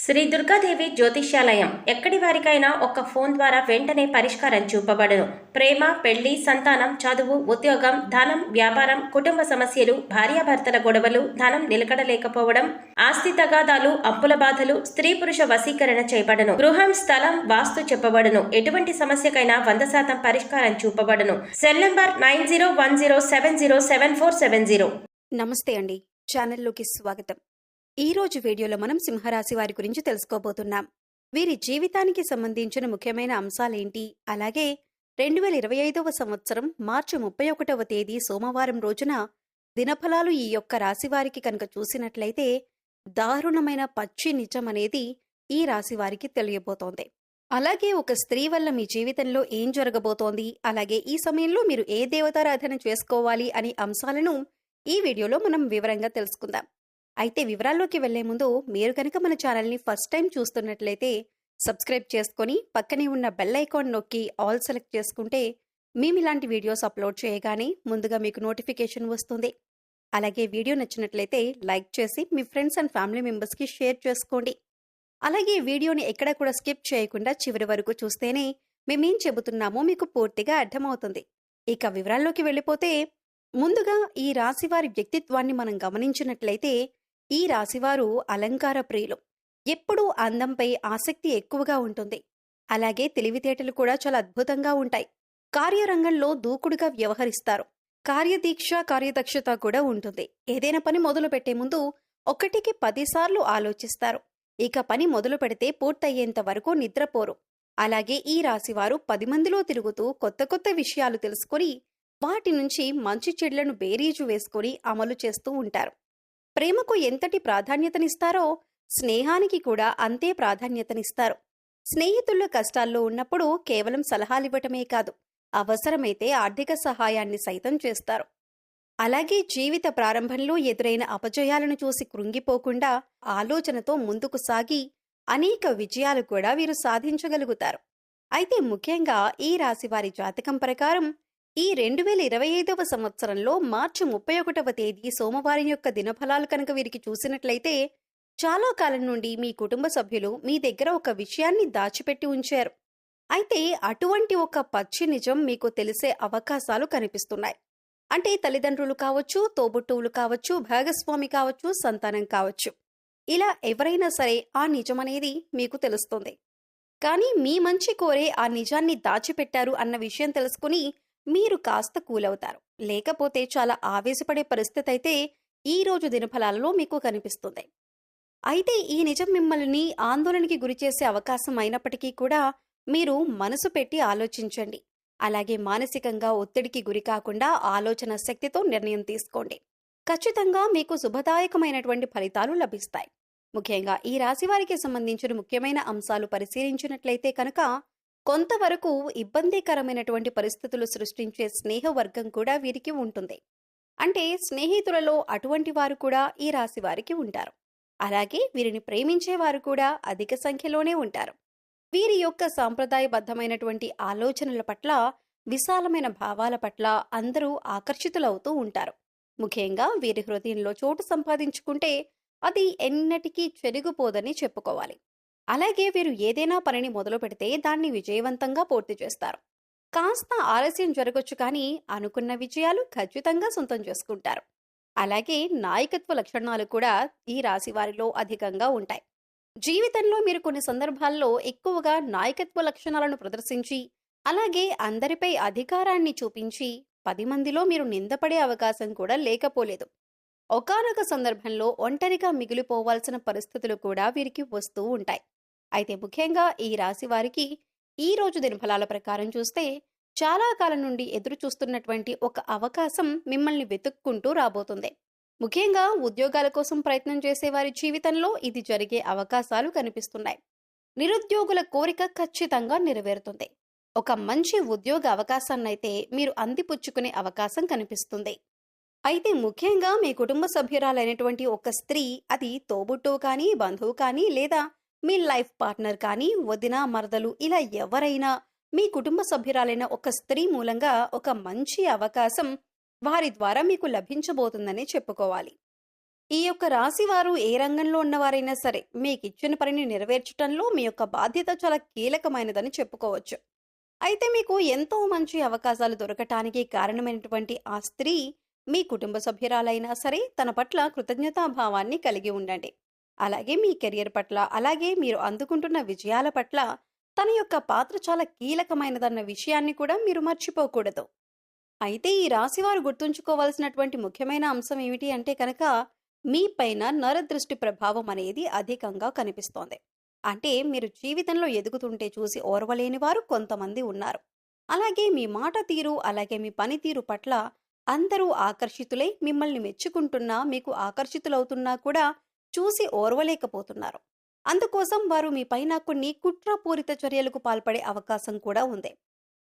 శ్రీ దుర్గాదేవి జ్యోతిష్యాలయం ఎక్కడి వారికైనా ఒక్క ఫోన్ ద్వారా వెంటనే పరిష్కారం చూపబడును. ప్రేమ, పెళ్లి, సంతానం, చదువు, ఉద్యోగం, ధనం, వ్యాపారం, కుటుంబ సమస్యలు, భార్యాభర్తల గొడవలు, ధనం నిలకడలేకపోవడం, ఆస్తి తగాదాలు, అప్పుల బాధలు, స్త్రీ పురుష వశీకరణ చేయబడును. గృహం, స్థలం, వాస్తు చెప్పబడును. ఎటువంటి సమస్యకైనా 100% పరిష్కారం చూపబడును. Cell number 9010707470. నమస్తే అండి, ఛానల్లోకి స్వాగతం. ఈరోజు వీడియోలో మనం సింహరాశి వారి గురించి తెలుసుకోబోతున్నాం. వీరి జీవితానికి సంబంధించిన ముఖ్యమైన అంశాలేంటి, అలాగే 2025వ సంవత్సరం మార్చి 31వ తేదీ సోమవారం రోజున దినఫలాలు ఈ యొక్క రాశివారికి కనుక చూసినట్లయితే దారుణమైన పచ్చి నిజం అనేది ఈ రాశివారికి తెలియబోతోంది. అలాగే ఒక స్త్రీ వల్ల మీ జీవితంలో ఏం జరగబోతోంది, అలాగే ఈ సమయంలో మీరు ఏ దేవతారాధన చేసుకోవాలి అనే అంశాలను ఈ వీడియోలో మనం వివరంగా తెలుసుకుందాం. అయితే వివరాల్లోకి వెళ్లే ముందు మీరు కనుక మన ఛానల్ని ఫస్ట్ టైం చూస్తున్నట్లయితే సబ్స్క్రైబ్ చేసుకొని పక్కనే ఉన్న బెల్ ఐకాన్ నొక్కి ఆల్ సెలెక్ట్ చేసుకుంటే మేము ఇలాంటి వీడియోస్ అప్లోడ్ చేయగానే ముందుగా మీకు నోటిఫికేషన్ వస్తుంది. అలాగే వీడియో నచ్చినట్లయితే లైక్ చేసి మీ ఫ్రెండ్స్ అండ్ ఫ్యామిలీ మెంబర్స్కి షేర్ చేసుకోండి. అలాగే వీడియోని ఎక్కడ కూడా స్కిప్ చేయకుండా చివరి వరకు చూస్తేనే మేమేం చెబుతున్నామో మీకు పూర్తిగా అర్థమవుతుంది. ఇక వివరాల్లోకి వెళ్ళిపోతే ముందుగా ఈ రాశివారి వ్యక్తిత్వాన్ని మనం గమనించినట్లయితే ఈ రాశివారు అలంకార ప్రియులు. ఎప్పుడూ అందంపై ఆసక్తి ఎక్కువగా ఉంటుంది. అలాగే తెలివితేటలు కూడా చాలా అద్భుతంగా ఉంటాయి. కార్యరంగంలో దూకుడుగా వ్యవహరిస్తారు. కార్యదీక్ష, కార్యదక్షత కూడా ఉంటుంది. ఏదైనా పని మొదలు పెట్టే ముందు 1కి 10 సార్లు ఆలోచిస్తారు. ఇక పని మొదలు పెడితే పూర్తయ్యేంత వరకు నిద్రపోరు. అలాగే ఈ రాశివారు 10 మందిలో తిరుగుతూ కొత్త కొత్త విషయాలు తెలుసుకొని వాటి నుంచి మంచి చెడులను బేరీజు వేసుకొని అమలు చేస్తూ ఉంటారు. ప్రేమకు ఎంతటి ప్రాధాన్యతనిస్తారో స్నేహానికి కూడా అంతే ప్రాధాన్యతనిస్తారు. స్నేహితుల్లో కష్టాల్లో ఉన్నప్పుడు కేవలం సలహాలివ్వటమే కాదు, అవసరమైతే ఆర్థిక సహాయాన్ని సైతం చేస్తారు. అలాగే జీవిత ప్రారంభంలో ఎదురైన అపజయాలను చూసి కృంగిపోకుండా ఆలోచనతో ముందుకు సాగి అనేక విజయాలు కూడా వీరు సాధించగలుగుతారు. అయితే ముఖ్యంగా ఈ రాశివారి జాతకం ప్రకారం ఈ 2025వ సంవత్సరంలో మార్చి 31వ తేదీ సోమవారం యొక్క దినఫలాలు కనుక వీరికి చూసినట్లయితే చాలా కాలం నుండి మీ కుటుంబ సభ్యులు మీ దగ్గర ఒక విషయాన్ని దాచిపెట్టి ఉంచారు. అయితే అటువంటి ఒక పచ్చి నిజం మీకు తెలిసే అవకాశాలు కనిపిస్తున్నాయి. అంటే తల్లిదండ్రులు కావచ్చు, తోబుట్టువులు కావచ్చు, భాగస్వామి కావచ్చు, సంతానం కావచ్చు, ఇలా ఎవరైనా సరే ఆ నిజమనేది మీకు తెలుస్తుంది. కానీ మీ మంచి కోరే ఆ నిజాన్ని దాచిపెట్టారు అన్న విషయం తెలుసుకుని మీరు కాస్త కూలవుతారు. లేకపోతే చాలా ఆవేశపడే పరిస్థితి అయితే ఈ రోజు దినఫలాలలో మీకు కనిపిస్తుంది. అయితే ఈ నిజం మిమ్మల్ని ఆందోళనకి గురిచేసే అవకాశం అయినప్పటికీ కూడా మీరు మనసు పెట్టి ఆలోచించండి. అలాగే మానసికంగా ఒత్తిడికి గురి కాకుండా ఆలోచన శక్తితో నిర్ణయం తీసుకోండి. ఖచ్చితంగా మీకు శుభదాయకమైనటువంటి ఫలితాలు లభిస్తాయి. ముఖ్యంగా ఈ రాశివారికి సంబంధించిన ముఖ్యమైన అంశాలు పరిశీలించినట్లయితే కనుక కొంతవరకు ఇబ్బందికరమైనటువంటి పరిస్థితులు సృష్టించే స్నేహవర్గం కూడా వీరికి ఉంటుంది. అంటే స్నేహితులలో అటువంటి వారు కూడా ఈ రాశి వారికి ఉంటారు. అలాగే వీరిని ప్రేమించేవారు కూడా అధిక సంఖ్యలోనే ఉంటారు. వీరి యొక్క సాంప్రదాయబద్ధమైనటువంటి ఆలోచనల పట్ల, విశాలమైన భావాల పట్ల అందరూ ఆకర్షితులవుతూ ఉంటారు. ముఖ్యంగా వీరి హృదయంలో చోటు సంపాదించుకుంటే అది ఎన్నటికీ చెరిగిపోదని చెప్పుకోవాలి. అలాగే వీరు ఏదైనా పనిని మొదలు పెడితే దాన్ని విజయవంతంగా పూర్తి చేస్తారు. కాస్త ఆలస్యం జరగొచ్చు కానీ అనుకున్న విజయాలు ఖచ్చితంగా సొంతం చేసుకుంటారు. అలాగే నాయకత్వ లక్షణాలు కూడా ఈ రాశి వారిలో అధికంగా ఉంటాయి. జీవితంలో మీరు కొన్ని సందర్భాల్లో ఎక్కువగా నాయకత్వ లక్షణాలను ప్రదర్శించి, అలాగే అందరిపై అధికారాన్ని చూపించి 10 మందిలో మీరు నిందపడే అవకాశం కూడా లేకపోలేదు. ఒకానొక సందర్భంలో ఒంటరిగా మిగిలిపోవాల్సిన పరిస్థితులు కూడా వీరికి వస్తూ ఉంటాయి. అయితే ముఖ్యంగా ఈ రాశి వారికి ఈ రోజు దినఫలాల ప్రకారం చూస్తే చాలా కాలం నుండి ఎదురు చూస్తున్నటువంటి ఒక అవకాశం మిమ్మల్ని వెతుక్కుంటూ రాబోతుంది. ముఖ్యంగా ఉద్యోగాల కోసం ప్రయత్నం చేసే వారి జీవితంలో ఇది జరిగే అవకాశాలు కనిపిస్తున్నాయి. నిరుద్యోగుల కోరిక ఖచ్చితంగా నెరవేరుతుంది. ఒక మంచి ఉద్యోగ అవకాశాన్నైతే మీరు అందిపుచ్చుకునే అవకాశం కనిపిస్తుంది. అయితే ముఖ్యంగా మీ కుటుంబ సభ్యురాలైనటువంటి ఒక స్త్రీ, అది తోబుట్టువు కానీ, బంధువు కానీ, లేదా మీ లైఫ్ పార్ట్నర్ కానీ, వదిన, మరదలు, ఇలా ఎవరైనా మీ కుటుంబ సభ్యురాలైన ఒక స్త్రీ మూలంగా ఒక మంచి అవకాశం వారి ద్వారా మీకు లభించబోతుందని చెప్పుకోవాలి. ఈ యొక్క రాశి వారు ఏ రంగంలో ఉన్నవారైనా సరే మీకు ఇచ్చిన పనిని నెరవేర్చడంలో మీ యొక్క బాధ్యత చాలా కీలకమైనదని చెప్పుకోవచ్చు. అయితే మీకు ఎంతో మంచి అవకాశాలు దొరకటానికి కారణమైనటువంటి ఆ స్త్రీ మీ కుటుంబ సభ్యురాలైనా సరే తన పట్ల కృతజ్ఞతాభావాన్ని కలిగి ఉండండి. అలాగే మీ కెరియర్ పట్ల, అలాగే మీరు అందుకుంటున్న విజయాల పట్ల తన యొక్క పాత్ర చాలా కీలకమైనదన్న విషయాన్ని కూడా మీరు మర్చిపోకూడదు. అయితే ఈ రాశివారు గుర్తుంచుకోవాల్సినటువంటి ముఖ్యమైన అంశం ఏమిటి అంటే కనుక మీ పైన నరదృష్టి ప్రభావం అనేది అధికంగా కనిపిస్తోంది. అంటే మీరు జీవితంలో ఎదుగుతుంటే చూసి ఓర్వలేని వారు కొంతమంది ఉన్నారు. అలాగే మీ మాట తీరు, అలాగే మీ పనితీరు పట్ల అందరూ ఆకర్షితులై మిమ్మల్ని మెచ్చుకుంటున్నా, మీకు ఆకర్షితులవుతున్నా కూడా చూసి ఓర్వలేకపోతున్నారు. అందుకోసం వారు మీ పైన కొన్ని కుట్రపూరిత చర్యలకు పాల్పడే అవకాశం కూడా ఉంది.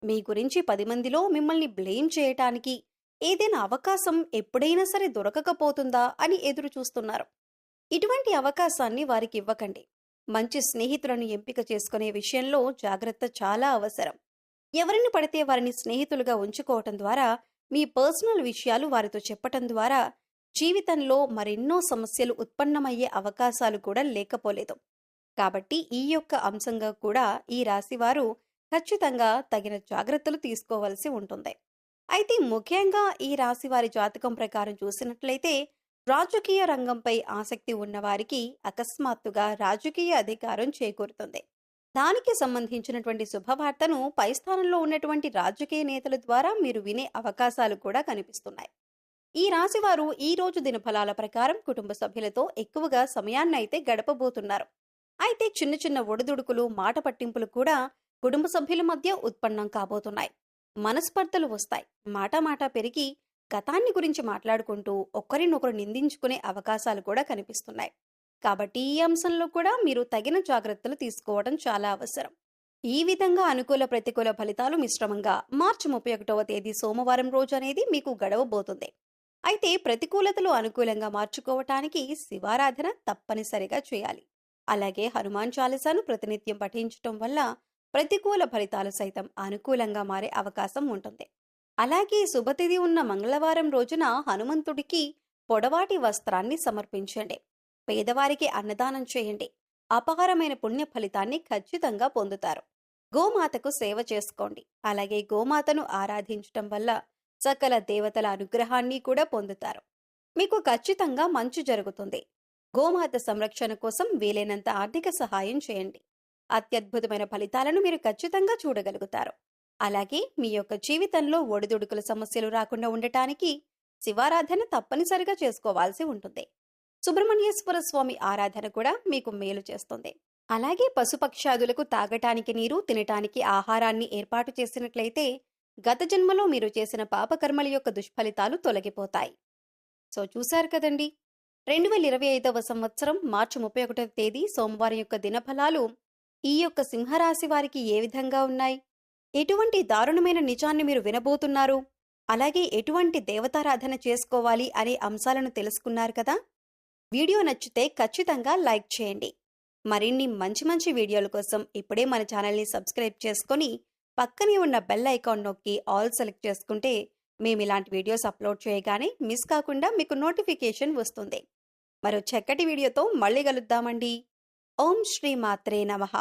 మీ గురించి 10 మందిలో మిమ్మల్ని బ్లేమ్ చేయటానికి ఏదైనా అవకాశం ఎప్పుడైనా సరే దొరకకపోతుందా అని ఎదురు చూస్తున్నారు. ఇటువంటి అవకాశాన్ని వారికి ఇవ్వకండి. మంచి స్నేహితులను ఎంపిక చేసుకునే విషయంలో జాగ్రత్త చాలా అవసరం. ఎవరిని పడితే వారిని స్నేహితులుగా ఉంచుకోవటం ద్వారా, మీ పర్సనల్ విషయాలు వారితో చెప్పటం ద్వారా జీవితంలో మరెన్నో సమస్యలు ఉత్పన్నమయ్యే అవకాశాలు కూడా లేకపోలేదు. కాబట్టి ఈ యొక్క అంశంగా కూడా ఈ రాశివారు ఖచ్చితంగా తగిన జాగ్రత్తలు తీసుకోవాల్సి ఉంటుంది. అయితే ముఖ్యంగా ఈ రాశి వారి జాతకం ప్రకారం చూసినట్లయితే రాజకీయ రంగంపై ఆసక్తి ఉన్నవారికి అకస్మాత్తుగా రాజకీయ అధికారం చేకూరుతుంది. దానికి సంబంధించినటువంటి శుభవార్తను పై స్థానంలో ఉన్నటువంటి రాజకీయ నేతల ద్వారా మీరు వినే అవకాశాలు కూడా కనిపిస్తున్నాయి. ఈ రాశివారు ఈ రోజు దినఫలాల ప్రకారం కుటుంబ సభ్యులతో ఎక్కువగా సమయాన్నైతే గడపబోతున్నారు. అయితే చిన్న చిన్న ఒడిదుడుకులు, మాట పట్టింపులు కూడా కుటుంబ సభ్యుల మధ్య ఉత్పన్నం కాబోతున్నాయి. మనస్పర్ధలు వస్తాయి. మాట పెరిగి గతాన్ని గురించి మాట్లాడుకుంటూ ఒకరినొకరు నిందించుకునే అవకాశాలు కూడా కనిపిస్తున్నాయి. కాబట్టి ఈ అంశంలో కూడా మీరు తగిన జాగ్రత్తలు తీసుకోవడం చాలా అవసరం. ఈ విధంగా అనుకూల ప్రతికూల ఫలితాలు మిశ్రమంగా మార్చి 31వ తేదీ సోమవారం రోజు అనేది మీకు గడవబోతుంది. అయితే ప్రతికూలతలు అనుకూలంగా మార్చుకోవటానికి శివారాధన తప్పనిసరిగా చేయాలి. అలాగే హనుమాన్ చాలీసాను ప్రతినిత్యం పఠించటం వల్ల ప్రతికూల ఫలితాలు సైతం అనుకూలంగా మారే అవకాశం ఉంటుంది. అలాగే శుభతిథి ఉన్న మంగళవారం రోజున హనుమంతుడికి పొడవాటి వస్త్రాన్ని సమర్పించండి. పేదవారికి అన్నదానం చేయండి. అపారమైన పుణ్య ఫలితాన్ని ఖచ్చితంగా పొందుతారు. గోమాతకు సేవ చేసుకోండి. అలాగే గోమాతను ఆరాధించటం వల్ల సకల దేవతల అనుగ్రహాన్ని కూడా పొందుతారు. మీకు ఖచ్చితంగా మంచి జరుగుతుంది. గోమాత సంరక్షణ కోసం వీలైనంత ఆర్థిక సహాయం చేయండి. అత్యద్భుతమైన ఫలితాలను మీరు ఖచ్చితంగా చూడగలుగుతారు. అలాగే మీ యొక్క జీవితంలో ఒడిదుడుకుల సమస్యలు రాకుండా ఉండటానికి శివారాధన తప్పనిసరిగా చేసుకోవాల్సి ఉంటుంది. సుబ్రహ్మణ్యేశ్వర స్వామి ఆరాధన కూడా మీకు మేలు చేస్తుంది. అలాగే పశుపక్షాదులకు తాగటానికి నీరు, తినటానికి ఆహారాన్ని ఏర్పాటు చేసినట్లయితే గత జన్మలో మీరు చేసిన పాపకర్మల యొక్క దుష్ఫలితాలు తొలగిపోతాయి. సో చూశారు కదండి, 2025వ సంవత్సరం మార్చి 31వ తేదీ సోమవారం యొక్క దినఫలాలు ఈ యొక్క సింహరాశి వారికి ఏ విధంగా ఉన్నాయి? ఎటువంటి దారుణమైన నిజాన్ని మీరు వినబోతున్నారు? అలాగే ఎటువంటి దేవతారాధన చేసుకోవాలి అనే అంశాలను తెలుసుకున్నారు కదా? వీడియో నచ్చితే ఖచ్చితంగా లైక్ చేయండి. మరిన్ని మంచి వీడియోల కోసం ఇప్పుడే మన ఛానల్ని సబ్స్క్రైబ్ చేసుకొని పక్కనే ఉన్న బెల్ ఐకాన్ నొక్కి ఆల్ సెలెక్ట్ చేసుకుంటే మేము ఇలాంటి వీడియోస్ అప్లోడ్ చేయగానే మిస్ కాకుండా మీకు నోటిఫికేషన్ వస్తుంది. మరో చక్కటి వీడియోతో మళ్ళీ కలుద్దామండి. ఓం శ్రీ మాత్రే నమః.